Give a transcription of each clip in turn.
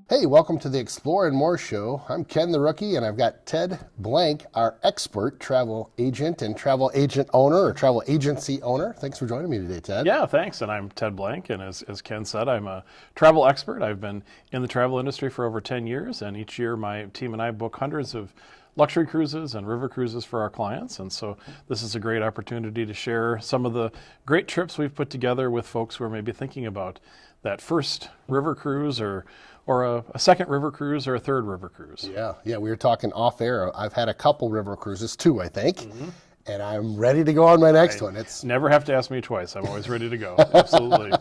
Hey, welcome to the Explore and More show. I'm Ken the Rookie, and I've got Ted Blank, our expert travel agent and travel agent owner or travel agency owner. Thanks for joining me today, Ted. Yeah, thanks. And I'm Ted Blank, and as Ken said, I'm a travel expert. I've been in the travel industry for over 10 years, and each year my team and I book hundreds of luxury cruises and river cruises for our clients. And so this is a great opportunity to share some of the great trips we've put together with folks who are maybe thinking about that first river cruise or a second river cruise or a third river cruise. Yeah, we were talking off air. I've had a couple river cruises, too, I think, and I'm ready to go on my next one. It's never have to ask me twice. I'm always ready to go. Absolutely.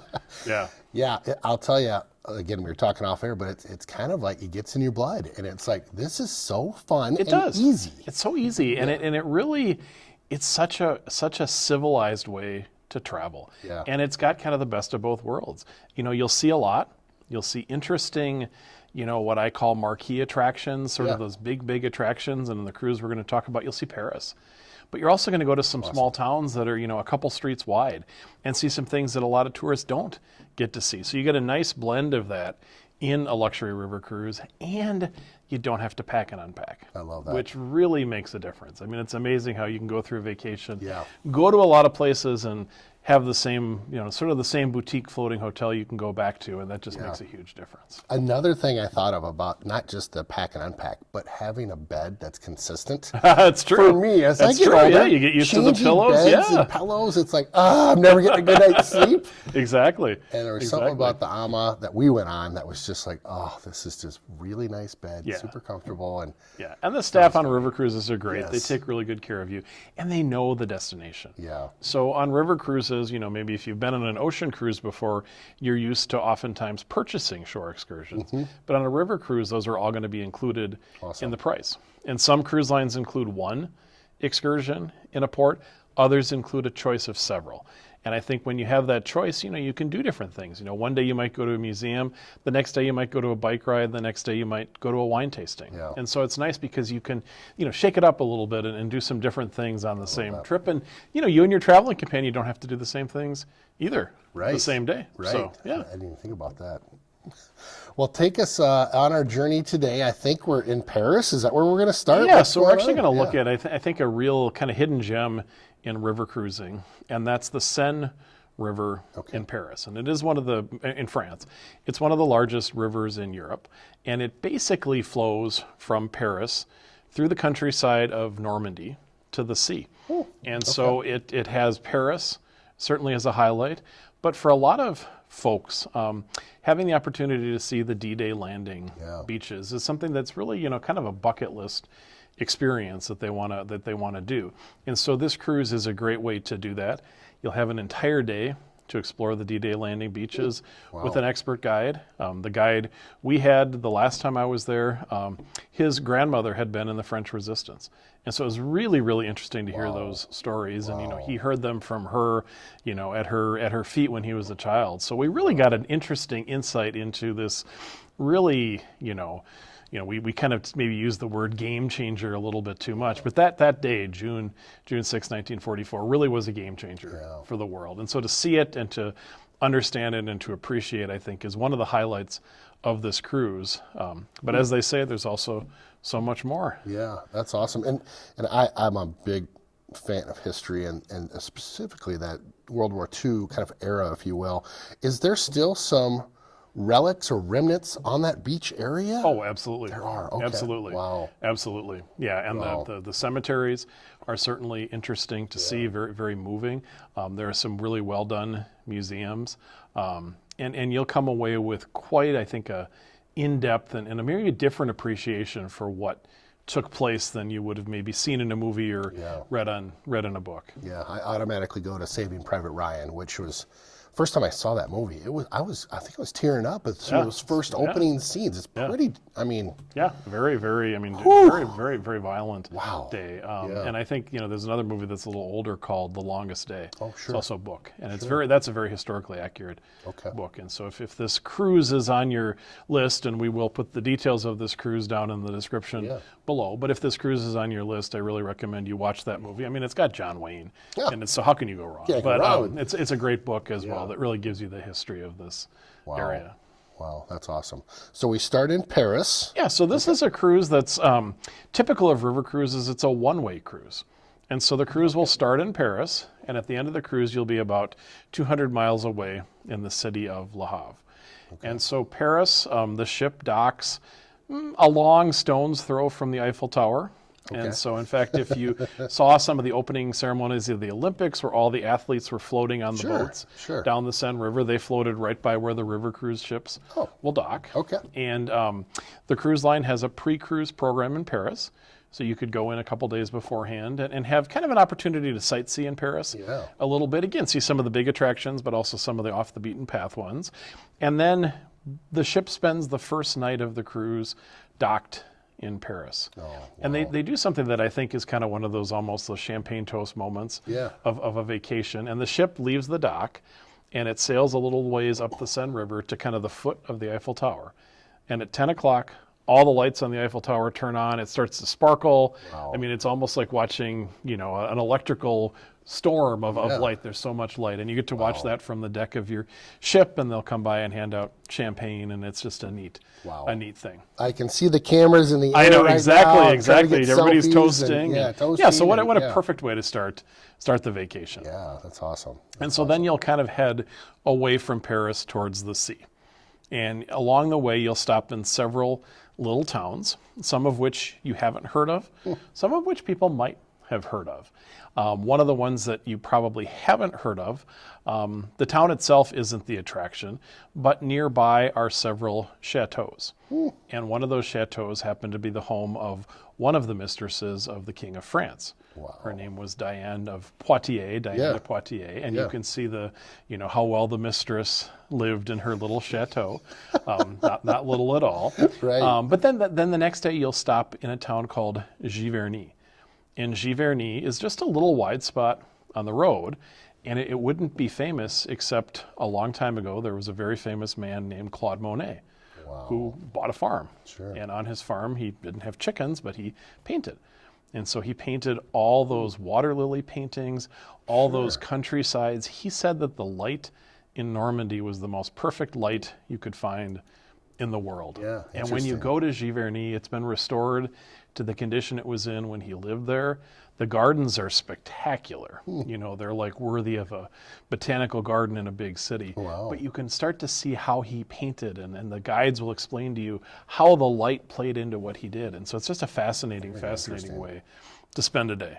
Yeah. Yeah, I'll tell you, again, we were talking off air, but it's kind of like it gets in your blood, and it's like, this is so fun and easy. It's so easy, and it really, it's such a civilized way to travel. Yeah. And it's got kind of the best of both worlds. You know, you'll see a lot. You'll see interesting, what I call marquee attractions, sort of those big attractions. And in the cruise we're going to talk about, you'll see Paris. But you're also going to go to some small towns that are, a couple streets wide and see some things that a lot of tourists don't get to see. So you get a nice blend of that in a luxury river cruise, and you don't have to pack and unpack. I love that. Which really makes a difference. I mean, it's amazing how you can go through a vacation, Yeah. go to a lot of places and have the same, sort of the same boutique floating hotel you can go back to, and that just makes a huge difference. Another thing I thought of about not just the pack and unpack, but having a bed that's consistent. That's true. For me, as That's I get true. older, Yeah, you get used to the changing pillows. beds Yeah, and pillows, it's like, I'm never getting a good night's sleep. exactly. And there was something about the Ama that we went on that was just like, oh, this is just really nice bed, super comfortable. And the staff on river cruises are great. Yes. They take really good care of you, and they know the destination. Yeah. So on river cruises, maybe if you've been on an ocean cruise before, you're used to oftentimes purchasing shore excursions. But on a river cruise, those are all going to be included in the price. And some cruise lines include one excursion in a port. Others include a choice of several. And I think when you have that choice, you can do different things. One day you might go to a museum, the next day you might go to a bike ride, the next day you might go to a wine tasting. Yeah. And so it's nice because you can, shake it up a little bit and do some different things on the same trip. And, you and your traveling companion don't have to do the same things either the same day. Right. So, I didn't even think about that. Well, take us on our journey today. I think we're in Paris. Is that where we're going to start? Yeah, so we're actually going to look at, I think, a real kind of hidden gem in river cruising, and that's the Seine River in Paris. And it is in France, it's one of the largest rivers in Europe. And it basically flows from Paris through the countryside of Normandy to the sea. So it has Paris, certainly as a highlight. But for a lot of folks, having the opportunity to see the D-Day landing beaches is something that's really, kind of a bucket list experience that they want to do. And so this cruise is a great way to do that. You'll have an entire day to explore the D-Day landing beaches with an expert guide. The guide we had the last time I was there, his grandmother had been in the French Resistance. And so it was really, really interesting to hear those stories. And, he heard them from her, at her feet when he was a child. So we really got an interesting insight into this really, we kind of maybe use the word game changer a little bit too much, but that day, June 6, 1944, really was a game changer for the world. And so to see it and to understand it and to appreciate, I think, is one of the highlights of this cruise. But as they say, there's also so much more. Yeah, that's awesome. And I'm a big fan of history and specifically that World War II kind of era, if you will. Is there still some relics or remnants on that beach area? Oh, absolutely. There are. Okay. Absolutely. Wow. Absolutely. Yeah, and the cemeteries are certainly interesting to see, very, very moving. There are some really well done museums. And you'll come away with quite, I think, a in-depth and a very different appreciation for what took place than you would have maybe seen in a movie or read in a book. Yeah, I automatically go to Saving Private Ryan, which was first time I saw that movie. I think I was tearing up at some of those first opening scenes. It's pretty. Very, very. Very, very, very violent day. And I think there's another movie that's a little older called The Longest Day. Oh, sure. It's also a book, and that's a very historically accurate book. And so if this cruise is on your list, and we will put the details of this cruise down in the description below. But if this cruise is on your list, I really recommend you watch that movie. I mean, it's got John Wayne, and so how can you go wrong? But it's a great book as well that really gives you the history of this area. Wow, that's awesome. So we start in Paris. Yeah, so this is a cruise that's typical of river cruises. It's a one-way cruise. And so the cruise will start in Paris, and at the end of the cruise, you'll be about 200 miles away in the city of Le Havre. And so Paris, the ship docks a long stone's throw from the Eiffel Tower. And so, in fact, if you saw some of the opening ceremonies of the Olympics where all the athletes were floating on the boats down the Seine River, they floated right by where the river cruise ships will dock. And the cruise line has a pre-cruise program in Paris. So you could go in a couple days beforehand and have kind of an opportunity to sightsee in Paris a little bit. Again, see some of the big attractions, but also some of the off-the-beaten-path ones. And then the ship spends the first night of the cruise docked in Paris. And they do something that I think is kind of one of those almost those champagne toast moments of a vacation. And the ship leaves the dock and it sails a little ways up the Seine River to kind of the foot of the Eiffel Tower. And at 10 o'clock, all the lights on the Eiffel Tower turn on. It starts to sparkle. I mean, it's almost like watching, an electrical storm of light. There's so much light. And you get to watch that from the deck of your ship, and they'll come by and hand out champagne, and it's just a neat thing. I can see the cameras in the air. I know, right exactly. now, Everybody's toasting. Toasting. So what a perfect way to start the vacation. Yeah, that's awesome. And so then you'll kind of head away from Paris towards the sea. And along the way, you'll stop in several little towns, some of which you haven't heard of, some of which people might have heard of. One of the ones that you probably haven't heard of, the town itself isn't the attraction, but nearby are several chateaux. And one of those chateaux happened to be the home of one of the mistresses of the King of France. Her name was Diane de Poitiers, and you can see how well the mistress lived in her little chateau, not little at all. But then the next day you'll stop in a town called Giverny. And Giverny is just a little wide spot on the road, and it wouldn't be famous except a long time ago there was a very famous man named Claude Monet who bought a farm. And on his farm he didn't have chickens, but he painted. And so he painted all those water lily paintings, all those countrysides. He said that the light in Normandy was the most perfect light you could find in the world. And when you go to Giverny, it's been restored to the condition it was in when he lived there. The gardens are spectacular. They're like worthy of a botanical garden in a big city. But you can start to see how he painted, and the guides will explain to you how the light played into what he did. And so it's just a fascinating way to spend a day.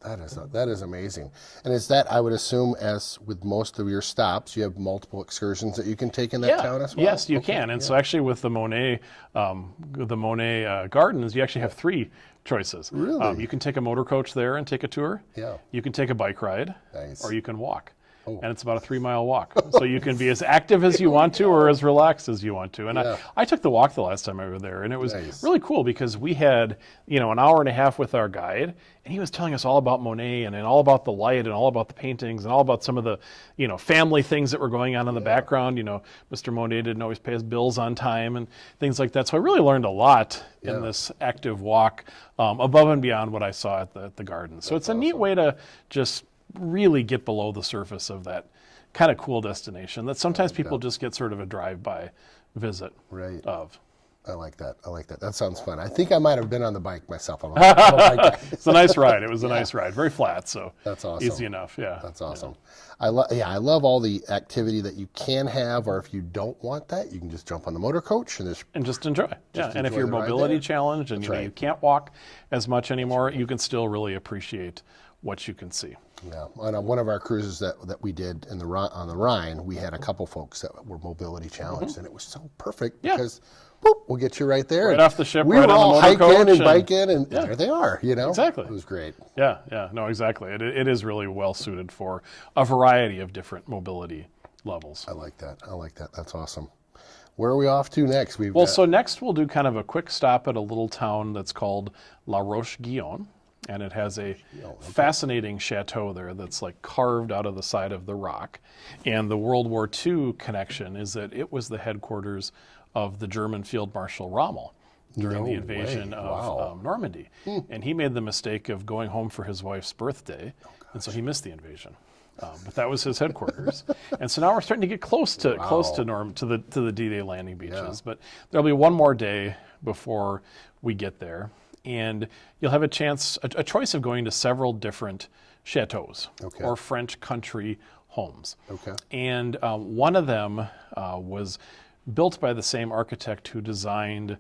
That is amazing. And is that, I would assume, as with most of your stops, you have multiple excursions that you can take in that town as well? Yes, you can. And so actually with the Monet gardens, you actually have three choices. You can take a motor coach there and take a tour. You can take a bike ride, or you can walk. And it's about a 3-mile walk. So you can be as active as you want to or as relaxed as you want to. And I took the walk the last time I was there, and it was really cool because we had, an hour and a half with our guide, and he was telling us all about Monet and all about the light and all about the paintings and all about some of the, family things that were going on in the background. Mr. Monet didn't always pay his bills on time and things like that. So I really learned a lot in this active walk above and beyond what I saw at the garden. So it's a neat way to just really get below the surface of that kind of cool destination that sometimes people just get sort of a drive-by visit of. I like that. That sounds fun. I think I might have been on the bike myself. I'm a bike guy. It's a nice ride. It was a nice ride. Very flat, so that's awesome. Easy enough. Yeah, that's awesome. I love all the activity that you can have, or if you don't want that, you can just jump on the motor coach and just enjoy. And if you're mobility challenged and you can't walk as much anymore, you can still really appreciate what you can see. On one of our cruises that we did on the Rhine, we had a couple folks that were mobility challenged, and it was so perfect because we'll get you right there. Right off the ship, we right were on the all motor coach. hiking and biking, and there they are, Exactly. It was great. No, exactly. It is really well suited for a variety of different mobility levels. I like that. That's awesome. Where are we off to next? So next we'll do kind of a quick stop at a little town that's called La Roche-Guyon. And it has a fascinating chateau there that's like carved out of the side of the rock. And the World War II connection is that it was the headquarters of the German Field Marshal Rommel during the invasion of Normandy. And he made the mistake of going home for his wife's birthday, and so he missed the invasion. But that was his headquarters, and so now we're starting to get close to the D-Day landing beaches. But there'll be one more day before we get there, and you'll have a choice of going to several different chateaux or French country homes. Okay. And one of them was built by the same architect who designed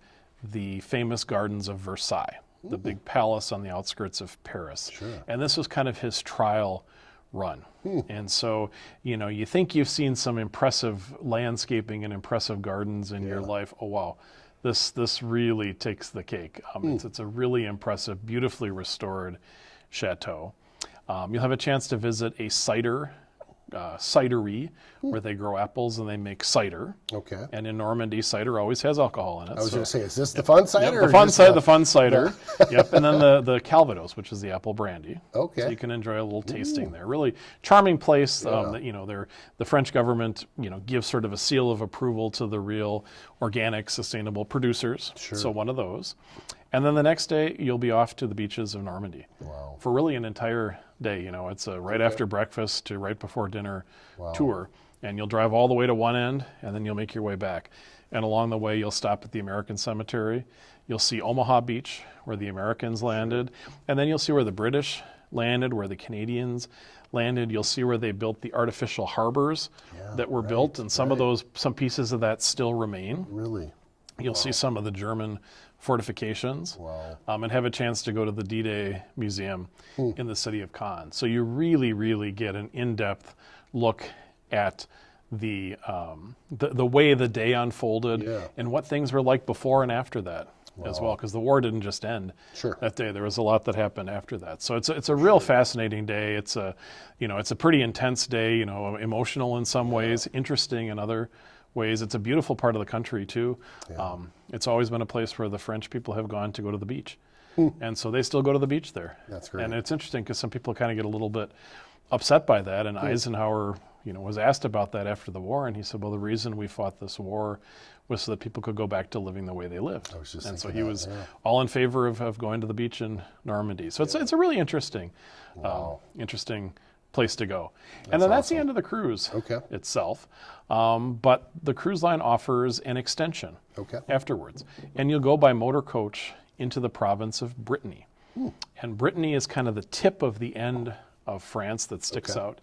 the famous gardens of Versailles, the big palace on the outskirts of Paris. Sure. And this was kind of his trial run. And so, you think you've seen some impressive landscaping and impressive gardens in your life. Oh, wow. This really takes the cake. It's a really impressive, beautifully restored chateau. You'll have a chance to visit a cidery, where they grow apples and they make cider. Okay. And in Normandy, cider always has alcohol in it. I was going to say, is this the fun cider? Yep, the fun cider. Yep. And then the Calvados, which is the apple brandy. Okay. So you can enjoy a little tasting there. Really charming place. That the French government gives sort of a seal of approval to the real organic, sustainable producers. Sure. So one of those. And then the next day, you'll be off to the beaches of Normandy for really an entire day. It's a right after breakfast to right before dinner tour. And you'll drive all the way to one end, and then you'll make your way back. And along the way, you'll stop at the American Cemetery. You'll see Omaha Beach, where the Americans landed. And then you'll see where the British landed, where the Canadians landed. You'll see where they built the artificial harbors that were built. And some pieces of that still remain. Really? You'll see some of the German fortifications, and have a chance to go to the D-Day Museum in the city of Caen. So you really, really get an in-depth look at the way the day unfolded and what things were like before and after that as well, because the war didn't just end that day. There was a lot that happened after that. So it's a real fascinating day. It's a pretty intense day. Emotional in some ways, interesting in other ways. It's a beautiful part of the country too. It's always been a place where the French people have gone to go to the beach. And so they still go to the beach there. That's great. And it's interesting because some people kind of get a little bit upset by that. And Eisenhower, was asked about that after the war. And he said, well, the reason we fought this war was so that people could go back to living the way they lived. And so he was all in favor of going to the beach in Normandy. So it's a really interesting place to go. And then that's the end of the cruise itself. But the cruise line offers an extension afterwards. And you'll go by motor coach into the province of Brittany. And Brittany is kind of the tip of the end of France that sticks out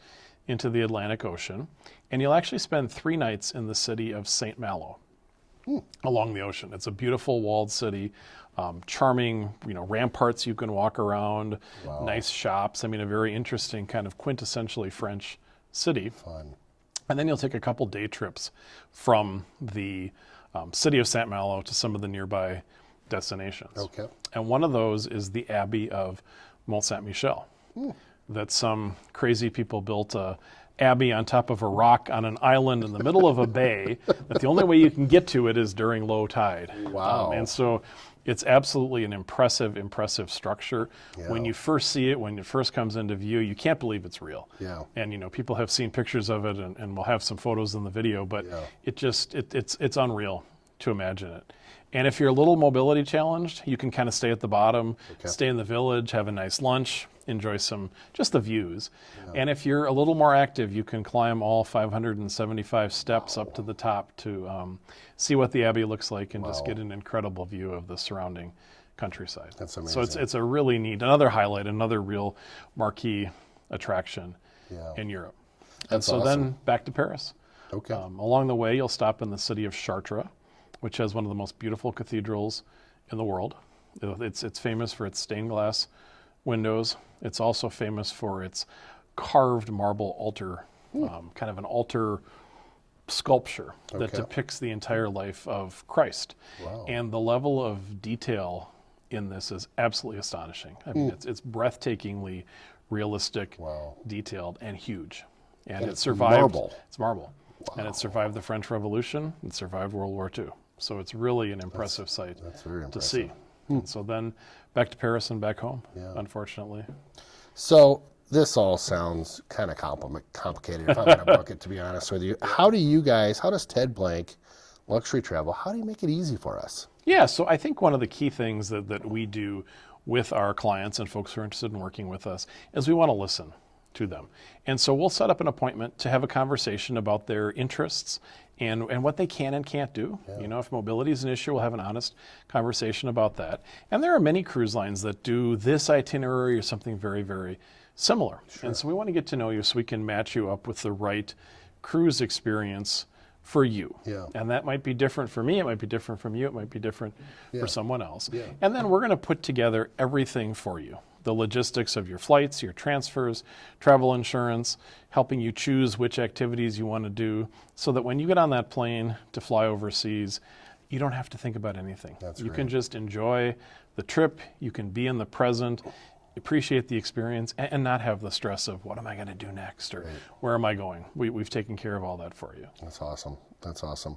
into the Atlantic Ocean. And you'll actually spend 3 nights in the city of St. Malo along the ocean. It's a beautiful walled city. Charming, ramparts you can walk around, nice shops. I mean, a very interesting kind of quintessentially French city. Fun. And then you'll take a couple day trips from the city of St. Malo to some of the nearby destinations. Okay. And one of those is the Abbey of Mont Saint-Michel. That some crazy people built a abbey on top of a rock on an island in the middle of a bay, that the only way you can get to it is during low tide. Wow. And so it's absolutely an impressive structure. When you first see it, when it first comes into view, you can't believe it's real. And people have seen pictures of it, and we'll have some photos in the video, but it's unreal to imagine it. And if you're a little mobility challenged, you can kind of stay at the bottom, stay in the village, have a nice lunch, enjoy just the views. And if you're a little more active, you can climb all 575 steps up to the top to see what the Abbey looks like and just get an incredible view of the surrounding countryside. That's amazing. So it's a really neat, another highlight, another real marquee attraction in Europe. And so then back to Paris. Along the way, you'll stop in the city of Chartres, which has one of the most beautiful cathedrals in the world. It's famous for its stained glass windows. It's also famous for its carved marble altar, kind of an altar sculpture that depicts the entire life of Christ. And the level of detail in this is absolutely astonishing. I mean, it's breathtakingly realistic, detailed, and huge. And it survived. Marble. It's marble. And it survived the French Revolution. It survived World War II. So it's really an impressive sight to see. And so then back to Paris and back home, unfortunately. So this all sounds kind of complicated if I'm going to book it, to be honest with you. How does Ted Blank Luxury Travel, how do you make it easy for us? Yeah, so I think one of the key things that we do with our clients and folks who are interested in working with us is we want to listen. to them. And so we'll set up an appointment to have a conversation about their interests and what they can and can't do. You know, if mobility is an issue, we'll have an honest conversation about that. And there are many cruise lines that do this itinerary or something very, very similar. And so we want to get to know you so we can match you up with the right cruise experience for you. And that might be different for me, it might be different from you, it might be different for someone else. And then we're going to put together everything for you. The logistics of your flights, your transfers, travel insurance, helping you choose which activities you want to do so that when you get on that plane to fly overseas, you don't have to think about anything. You can just enjoy the trip, you can be in the present, appreciate the experience, and not have the stress of what am I going to do next or where am I going. We've taken care of all that for you. That's awesome. That's awesome.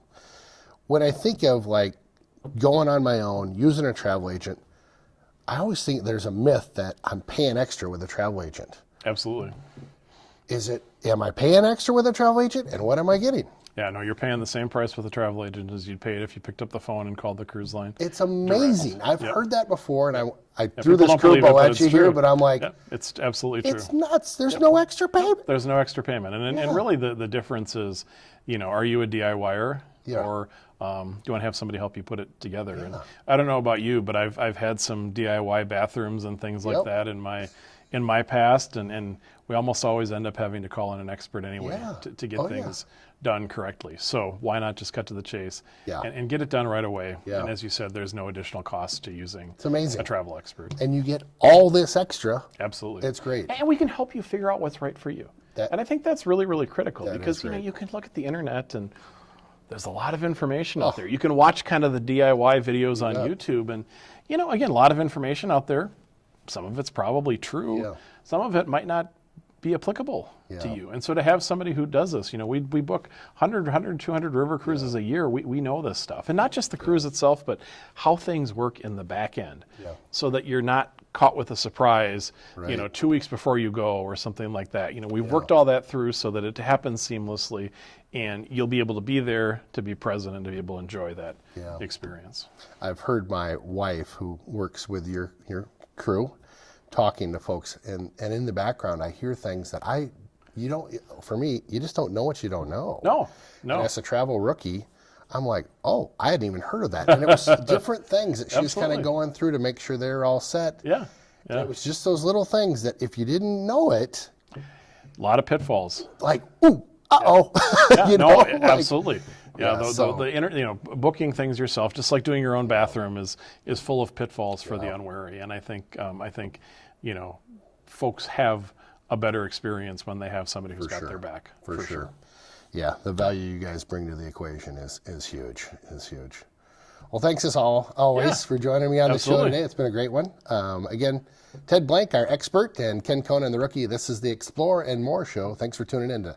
When I think of like going on my own, using a travel agent, I always think there's a myth that I'm paying extra with a travel agent. Absolutely. Am I paying extra with a travel agent, and what am I getting? Yeah, no, you're paying the same price with a travel agent as you'd pay it if you picked up the phone and called the cruise line. It's amazing. I've heard that before, and I threw people this don't believe it, curveball but at it's you here, true. but I'm like, It's absolutely true. it's nuts. There's no extra payment. There's no extra payment. And really the difference is, you know, are you a DIYer or do you want to have somebody help you put it together? And I don't know about you, but I've had some DIY bathrooms and things like that in my past, and we almost always end up having to call in an expert anyway to get things done correctly. So why not just cut to the chase and get it done right away? And as you said, there's no additional cost to using a travel expert. And you get all this extra. Absolutely. It's great. And we can help you figure out what's right for you. And I think that's really, really critical because you know you can look at the internet and there's a lot of information out there. You can watch kind of the DIY videos on YouTube and, you know, again, a lot of information out there. Some of it's probably true. Some of it might not be applicable to you. And so to have somebody who does this, you know, we book 100, 200 river cruises a year. We know this stuff. And not just the cruise itself, but how things work in the back end so that you're not caught with a surprise, you know, 2 weeks before you go or something like that. You know, we've worked all that through so that it happens seamlessly and you'll be able to be there to be present and to be able to enjoy that experience. I've heard my wife, who works with your crew, talking to folks, and in the background I hear things that for me, you just don't know what you don't know. No. And as a travel rookie, I'm like, oh, I hadn't even heard of that. And it was different things that she was kind of going through to make sure they're all set. And it was just those little things that if you didn't know it. A lot of pitfalls. Like, ooh, uh-oh. You know, absolutely. Booking things yourself, just like doing your own bathroom, is full of pitfalls for the unwary. And I think, you know, folks have a better experience when they have somebody who's got their back. For sure. Yeah, the value you guys bring to the equation is huge. Well, thanks as always for joining me on the show today. It's been a great one. Again, Ted Blank, our expert, and Ken Conan, the rookie. This is the Explore and More show. Thanks for tuning in to